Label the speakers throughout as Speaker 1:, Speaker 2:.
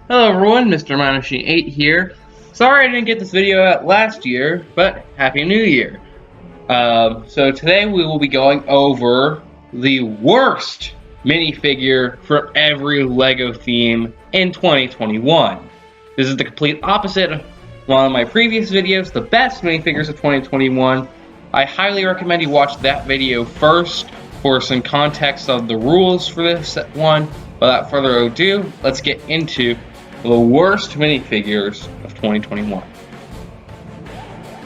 Speaker 1: Hello everyone, Mr. Machine 8 here. Sorry I didn't get this video out last year, but Happy New Year. So today we will be going over the worst minifigure for every LEGO theme in 2021. This is the complete opposite of one of my previous videos, the best minifigures of 2021. I highly recommend you watch that video first for some context of the rules for this one. Without further ado, let's get into the worst minifigures of 2021.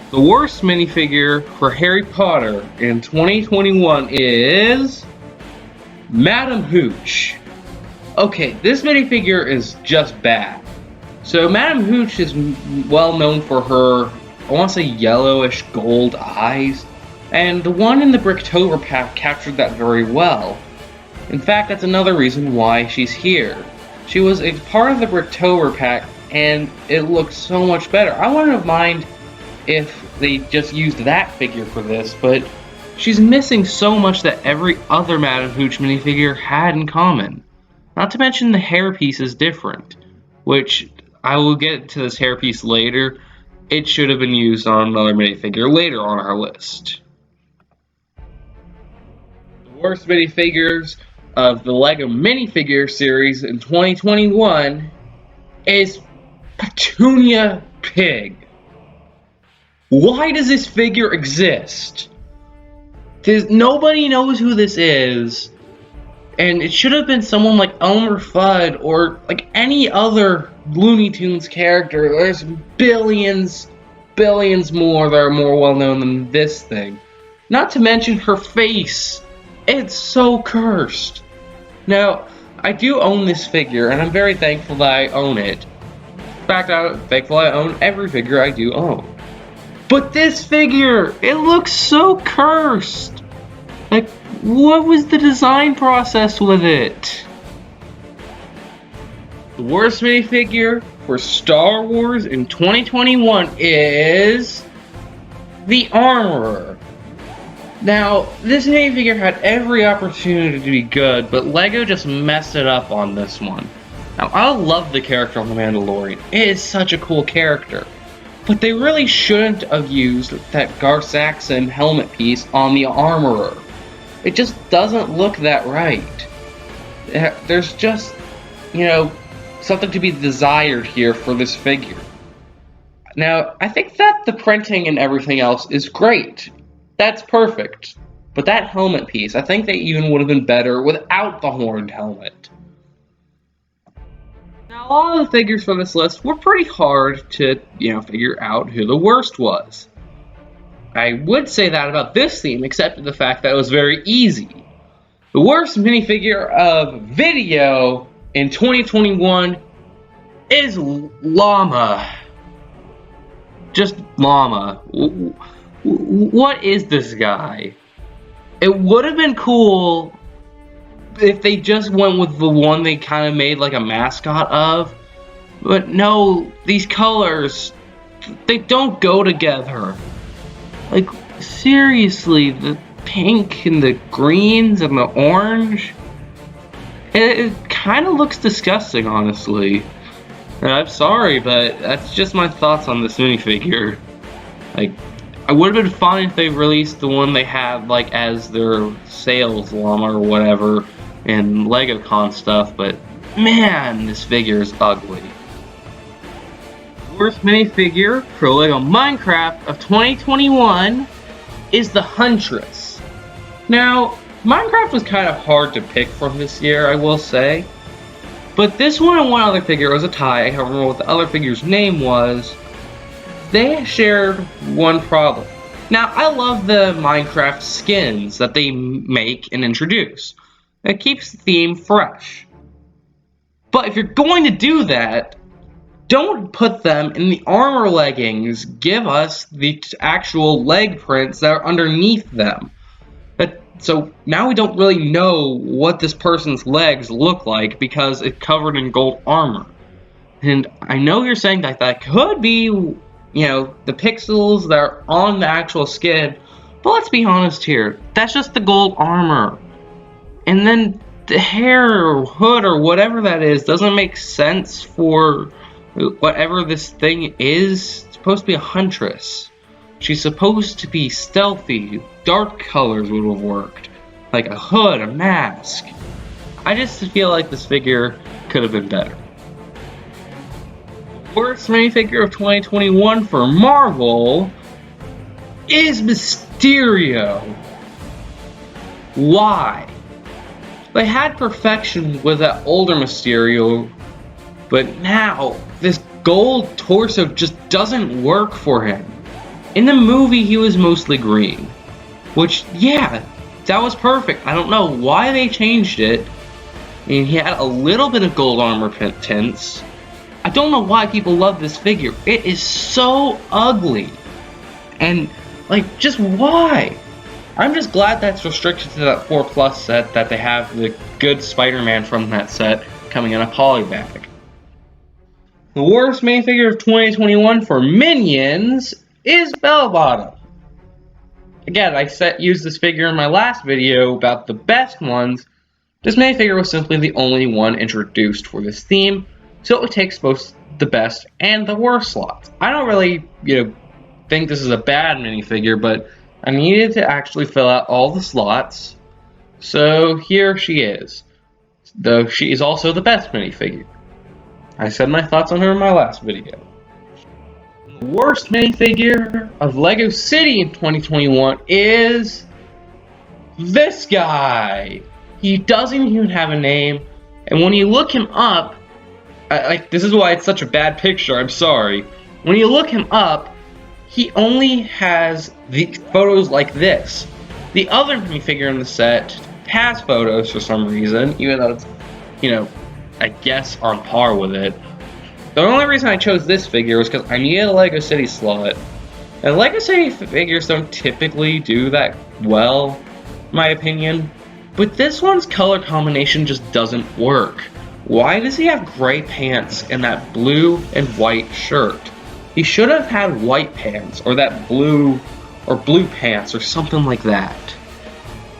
Speaker 1: The worst minifigure for Harry Potter in 2021 is Madam Hooch. Okay, this minifigure is just bad. So Madam Hooch is well known for her, I want to say, yellowish gold eyes, and the one in the Bricktober pack captured that very well. In fact, that's another reason why she's here. She was a part of the Bricktober pack, and it looks so much better. I wouldn't mind if they just used that figure for this, but she's missing so much that every other Madam Hooch minifigure had in common. Not to mention the hairpiece is different, which I will get to this hairpiece later. It should have been used on another minifigure later on our list. The worst minifigures of the LEGO minifigure series in 2021 is Petunia Pig. Why does this figure exist? Nobody knows who this is, and it should have been someone like Elmer Fudd or like any other Looney Tunes character. There's billions more that are more well known than this thing. Not to mention her face. It's so cursed. Now, I do own this figure, and I'm very thankful that I own it. In fact, I'm thankful I own every figure I do own. But this figure, it looks so cursed. Like, what was the design process with it? The worst minifigure for Star Wars in 2021 is the Armorer. Now, this minifigure had every opportunity to be good, but LEGO just messed it up on this one. Now, I love the character on The Mandalorian. It is such a cool character. But they really shouldn't have used that Gar Saxon helmet piece on the Armorer. It just doesn't look that right. There's just, something to be desired here for this figure. Now, I think that the printing and everything else is great. That's perfect. But that helmet piece, I think that even would have been better without the horned helmet. Now, a lot of the figures from this list were pretty hard to, figure out who the worst was. I would say that about this theme, except for the fact that it was very easy. The worst minifigure of video in 2021 is Llama. Just Llama. What is this guy? It would have been cool if they just went with the one they kind of made like a mascot of. But no, these colors, they don't go together. Like, seriously, the pink and the greens and the orange, it kind of looks disgusting, honestly. And I'm sorry, but that's just my thoughts on this minifigure. Like, I would have been fine if they released the one they had, like, as their sales llama or whatever in LegoCon stuff, but man, this figure is ugly. Worst minifigure for LEGO Minecraft of 2021 is the Huntress. Now, Minecraft was kind of hard to pick from this year, I will say, but this one and one other figure was a tie. I don't remember what the other figure's name was. They shared one problem. Now, I love the Minecraft skins that they make and introduce. It keeps the theme fresh. But if you're going to do that, don't put them in the armor leggings. Give us the actual leg prints that are underneath them. So now we don't really know what this person's legs look like because it's covered in gold armor. And I know you're saying that that could be, the pixels that are on the actual skin, but let's be honest here, that's just the gold armor. And then the hair or hood or whatever that is doesn't make sense for whatever this thing is. It's supposed to be a huntress. She's supposed to be stealthy. Dark colors would have worked. Like a hood, a mask. I just feel like this figure could have been better. Worst minifigure of 2021 for Marvel is Mysterio. Why? They had perfection with that older Mysterio, but now this gold torso just doesn't work for him. In the movie, he was mostly green, which, yeah, that was perfect. I don't know why they changed it. I mean, he had a little bit of gold armor tints. I don't know why people love this figure. It is so ugly. And, like, just why? I'm just glad that's restricted to that 4+ set, that they have the good Spider-Man from that set coming in a poly bag. The worst minifigure of 2021 for Minions is bellbottom. Again, I used this figure in my last video about the best ones. This minifigure was simply the only one introduced for this theme, so it takes both the best and the worst slots. I don't really, think this is a bad minifigure, but I needed to actually fill out all the slots, so here she is. Though she is also the best minifigure. I said my thoughts on her in my last video. The worst minifigure of LEGO City in 2021 is this guy. He doesn't even have a name, and when you look him up, this is why it's such a bad picture, I'm sorry. When you look him up, he only has the photos like this. The other minifigure in the set has photos for some reason, even though it's, I guess on par with it. The only reason I chose this figure was because I needed a LEGO City slot. And LEGO City figures don't typically do that well, in my opinion. But this one's color combination just doesn't work. Why does he have gray pants and that blue and white shirt? He should have had white pants, or that blue pants, or something like that.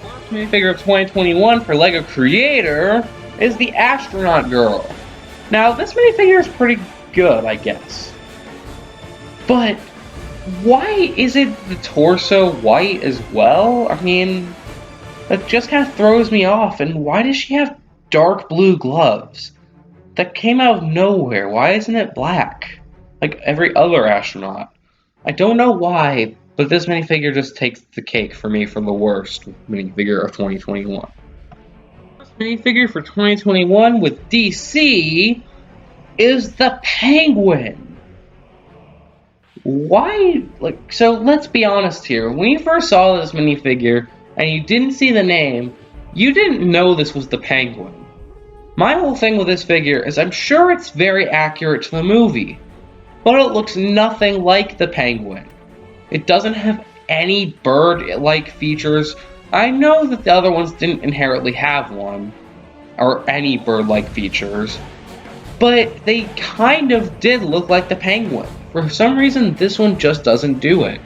Speaker 1: The worst minifigure of 2021 for LEGO Creator is the astronaut girl. Now, this minifigure is pretty good, I guess. But why is it the torso white as well? I mean, that just kind of throws me off. And why does she have dark blue gloves? That came out of nowhere. Why isn't it black? Like every other astronaut. I don't know why, but this minifigure just takes the cake for me for the worst minifigure of 2021. Minifigure for 2021 with DC is the Penguin. Why? So let's be honest here. When you first saw this minifigure and you didn't see the name, you didn't know this was the Penguin. My whole thing with this figure is I'm sure it's very accurate to the movie, but it looks nothing like the Penguin. It doesn't have any bird-like features. I know that the other ones didn't inherently have one, or any bird-like features, but they kind of did look like the Penguin. For some reason, this one just doesn't do it.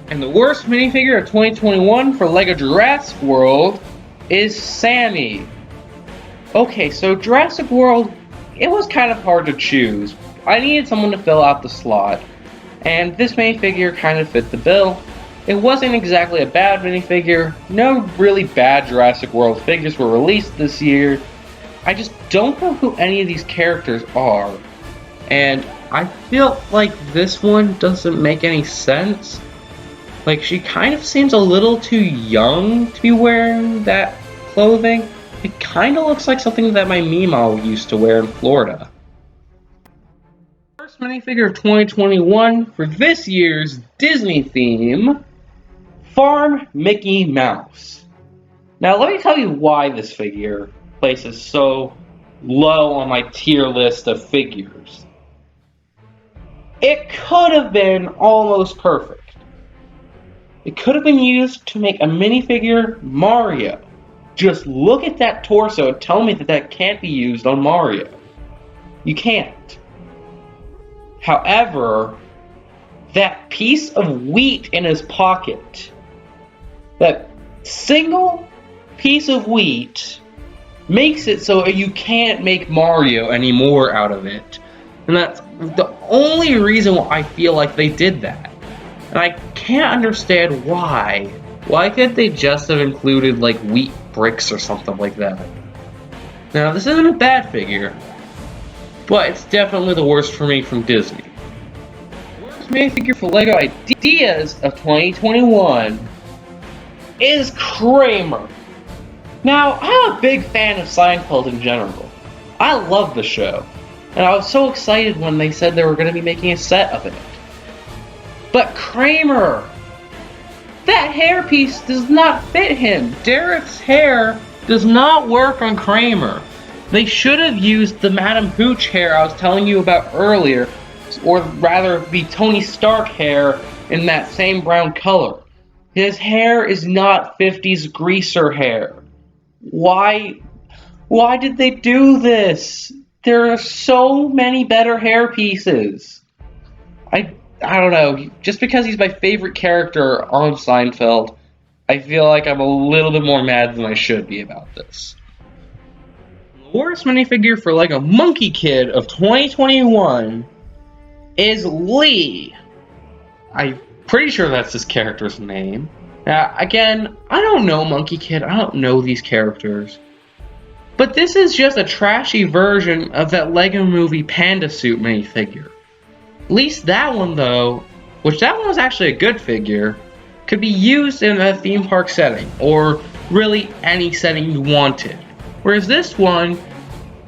Speaker 1: And the worst minifigure of 2021 for LEGO Jurassic World is Sammy. Okay, so Jurassic World, it was kind of hard to choose. I needed someone to fill out the slot, and this minifigure kind of fit the bill. It wasn't exactly a bad minifigure. No really bad Jurassic World figures were released this year. I just don't know who any of these characters are. And I feel like this one doesn't make any sense. Like, she kind of seems a little too young to be wearing that clothing. It kind of looks like something that my Meemaw used to wear in Florida. First minifigure of 2021 for this year's Disney theme, Farm Mickey Mouse. Now let me tell you why this figure places so low on my tier list of figures. It could have been almost perfect. It could have been used to make a minifigure Mario. Just look at that torso and tell me that that can't be used on Mario. You can't. However, that piece of wheat in his pocket, that single piece of wheat makes it so you can't make Mario anymore out of it. And that's the only reason why I feel like they did that. And I can't understand why. Why couldn't they just have included like wheat bricks or something like that? Now, this isn't a bad figure, but it's definitely the worst for me from Disney. The worst minifigure for LEGO Ideas of 2021 is Kramer. Now, I'm a big fan of Seinfeld in general. I love the show, and I was so excited when they said they were going to be making a set of it. But Kramer! That hairpiece does not fit him. Derek's hair does not work on Kramer. They should have used the Madame Hooch hair I was telling you about earlier, or rather the Tony Stark hair in that same brown color. His hair is not 50s greaser hair. Why did they do this? There are so many better hair pieces. I don't know. Just because he's my favorite character on Seinfeld, I feel like I'm a little bit more mad than I should be about this. The worst minifigure for LEGO Monkey Kid of 2021 is Lee. I'm pretty sure that's his character's name. Now, again, I don't know Monkey Kid. I don't know these characters. But this is just a trashy version of that LEGO Movie Panda Suit minifigure. At least that one, though, which that one was actually a good figure, could be used in a theme park setting, or really any setting you wanted. Whereas this one,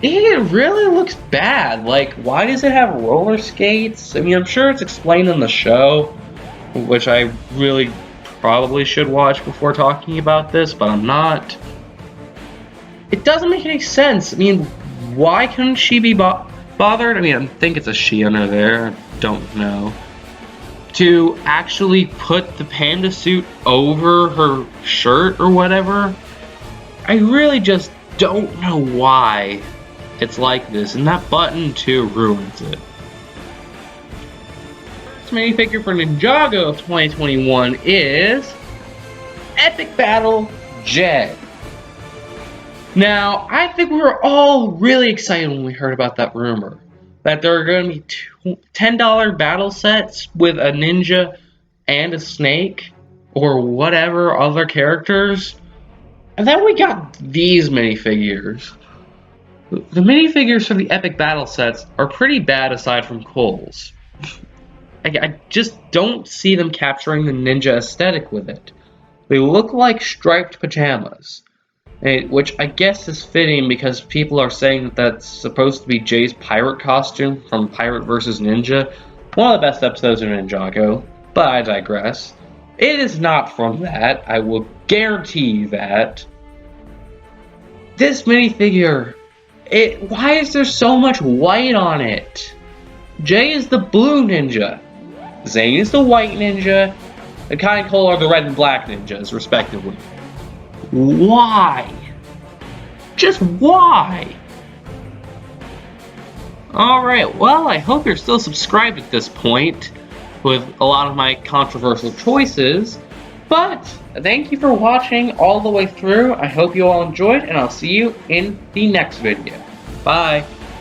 Speaker 1: it really looks bad. Like, why does it have roller skates? I mean, I'm sure it's explained in the show, which I really probably should watch before talking about this, but I'm not. It doesn't make any sense. I mean, why couldn't she be bothered? I mean, I think it's a she under there. I don't know. To actually put the panda suit over her shirt or whatever. I really just don't know why it's like this, and that button too ruins it. First minifigure for Ninjago of 2021 is Epic Battle Jed. Now, I think we were all really excited when we heard about that rumor, that there are going to be $10 battle sets with a ninja and a snake, or whatever other characters. And then we got these minifigures. The minifigures for the epic battle sets are pretty bad aside from Cole's. I just don't see them capturing the ninja aesthetic with it. They look like striped pajamas. Which I guess is fitting because people are saying that that's supposed to be Jay's pirate costume from Pirate vs. Ninja, one of the best episodes of Ninjago, but I digress. It is not from that, I will guarantee you that. This minifigure, why is there so much white on it? Jay is the blue ninja, Zane is the white ninja, and Kai and Cole are the red and black ninjas, respectively. Why? Just why? Alright, well, I hope you're still subscribed at this point with a lot of my controversial choices, but thank you for watching all the way through. I hope you all enjoyed, and I'll see you in the next video. Bye!